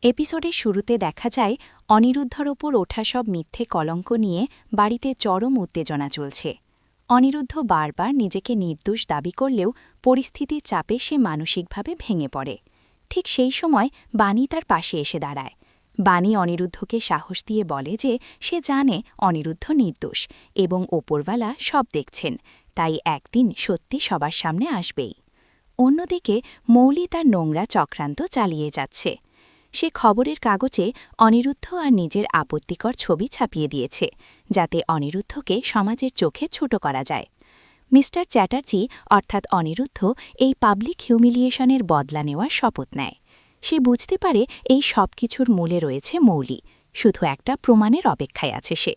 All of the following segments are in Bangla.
এপিসোডের শুরুতে দেখা যায় অনিরুদ্ধর ওপর ওঠা সব মিথ্যে কলঙ্ক নিয়ে বাড়িতে চরম উত্তেজনা চলছে। অনিরুদ্ধ বারবার নিজেকে নির্দোষ দাবি করলেও পরিস্থিতির চাপে সে মানসিকভাবে ভেঙে পড়ে। ঠিক সেই সময় বাণী তার পাশে এসে দাঁড়ায়। বাণী অনিরুদ্ধকে সাহস দিয়ে বলে যে সে জানে অনিরুদ্ধ নির্দোষ এবং ওপরওয়ালা সব দেখছেন, তাই একদিন সত্যি সবার সামনে আসবেই। অন্যদিকে মৌলি তার নোংরা চক্রান্ত চালিয়ে যাচ্ছে। সে খবরের কাগজে অনিরুদ্ধ আর নিজের আপত্তিকর ছবি ছাপিয়ে দিয়েছে, যাতে অনিরুদ্ধকে সমাজের চোখে ছোট করা যায়। মিস্টার চ্যাটার্জি অর্থাৎ অনিরুদ্ধ এই পাবলিক হিউমিলিয়েশনের বদলা নেওয়ার শপথ নেয়। সে বুঝতে পারে এই সব কিছুর মূলে রয়েছে মৌলি, শুধু একটা প্রমাণের অপেক্ষায় আছে সে।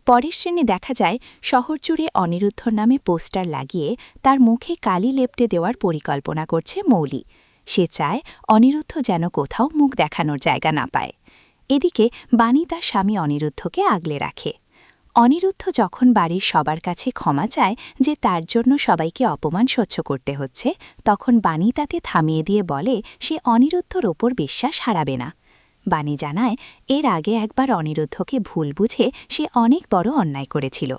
পরের শ্রেণী দেখা যায় শহর জুড়ে অনিরুদ্ধর নামে পোস্টার লাগিয়ে তার মুখে কালি লেপটে দেওয়ার পরিকল্পনা করছে মৌলি। সে চায় অনিরুদ্ধ যেন কোথাও মুখ দেখানোর জায়গা না পায়। এদিকে বাণী তার স্বামী অনিরুদ্ধকে আগলে রাখে। অনিরুদ্ধ যখন বাড়ির সবার কাছে ক্ষমা চায় যে তার জন্য সবাইকে অপমান সহ্য করতে হচ্ছে, তখন বাণী তাতে থামিয়ে দিয়ে বলে সে অনিরুদ্ধর ওপর বিশ্বাস হারাবে না। বাণী জানায় এর আগে একবার অনিরুদ্ধকে ভুল বুঝে সে অনেক বড় অন্যায় করেছিল,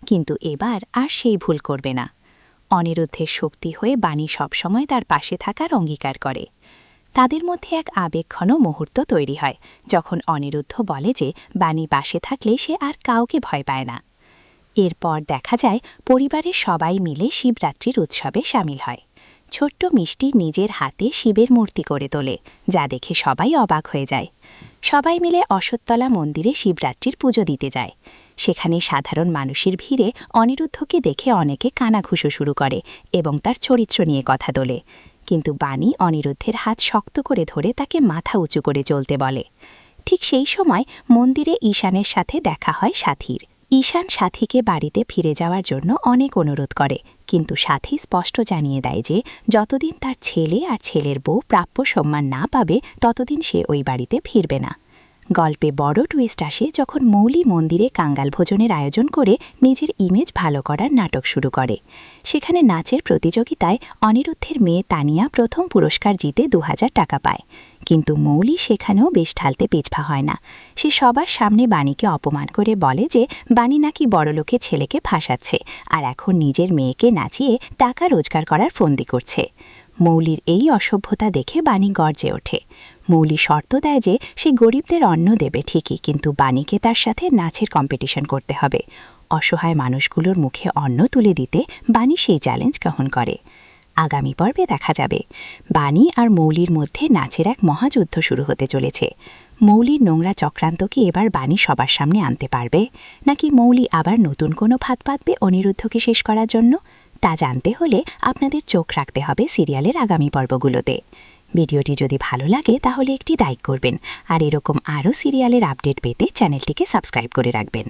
কিন্তু এবার আর সেই ভুল করবে না। অনিরুদ্ধের শক্তি হয়ে বাণী সবসময় তার পাশে থাকার অঙ্গীকার করে। তাদের মধ্যে এক আবেগঘন মুহূর্ত তৈরি হয় যখন অনিরুদ্ধ বলে যে বাণী পাশে থাকলে সে আর কাউকে ভয় পায় না। এরপর দেখা যায় পরিবারের সবাই মিলে শিবরাত্রির উৎসবে সামিল হয়। ছোট্ট মিষ্টি নিজের হাতে শিবের মূর্তি করে তোলে, যা দেখে সবাই অবাক হয়ে যায়। সবাই মিলে অশ্বত্থতলা মন্দিরে শিবরাত্রির পুজো দিতে যায়। সেখানে সাধারণ মানুষের ভিড়ে অনিরুদ্ধকে দেখে অনেকে কানাঘুষো শুরু করে এবং তার চরিত্র নিয়ে কথা তোলে, কিন্তু বাণী অনিরুদ্ধের হাত শক্ত করে ধরে তাকে মাথা উঁচু করে চলতে বলে। ঠিক সেই সময় মন্দিরে ঈশানের সাথে দেখা হয় সাথীর। ঈশান সাথীকে বাড়িতে ফিরে যাওয়ার জন্য অনেক অনুরোধ করে, কিন্তু সাথী স্পষ্ট জানিয়ে দেয় যে যতদিন তার ছেলে আর ছেলের বউ প্রাপ্য সম্মান না পাবে ততদিন সে ওই বাড়িতে ফিরবে না। গল্পে বড় টুইস্ট আসে যখন মৌলি মন্দিরে কাঙ্গাল ভোজনের আয়োজন করে নিজের ইমেজ ভালো করার নাটক শুরু করে। সেখানে নাচের প্রতিযোগিতায় অনিরুদ্ধের মেয়ে তানিয়া প্রথম পুরস্কার জিতে 2000 টাকা পায়, কিন্তু মৌলি সেখানেও বেশ ঢালতে পিছপা হয় না। সে সবার সামনে বাণীকে অপমান করে বলে যে বাণী নাকি বড়লোকের ছেলেকে ফাঁসাচ্ছে আর এখন নিজের মেয়েকে নাচিয়ে টাকা রোজগার করার ফন্দি করছে। মৌলির এই অসভ্যতা দেখে বাণী গর্জে ওঠে। মৌলি শর্ত দেয় যে সে গরিবদের অন্ন দেবে ঠিকই, কিন্তু বাণীকে তার সাথে নাচের কম্পিটিশন করতে হবে। অসহায় মানুষগুলোর মুখে অন্ন তুলে দিতে বাণী সেই চ্যালেঞ্জ গ্রহণ করে। আগামী পর্বে দেখা যাবে বাণী আর মৌলির মধ্যে নাচের এক মহাযুদ্ধ শুরু হতে চলেছে। মৌলির নোংরা চক্রান্ত কি এবার বাণী সবার সামনে আনতে পারবে, নাকি মৌলি আবার নতুন কোনো ফাঁদ পাতবে অনিরুদ্ধকে শেষ করার জন্য? তা জানতে হলে আপনাদের চোখ রাখতে হবে সিরিয়ালের আগামী পর্বগুলোতে। ভিডিওটি যদি ভালো লাগে তাহলে একটি লাইক করবেন, আর এরকম আরও সিরিয়ালের আপডেট পেতে চ্যানেলটিকে সাবস্ক্রাইব করে রাখবেন।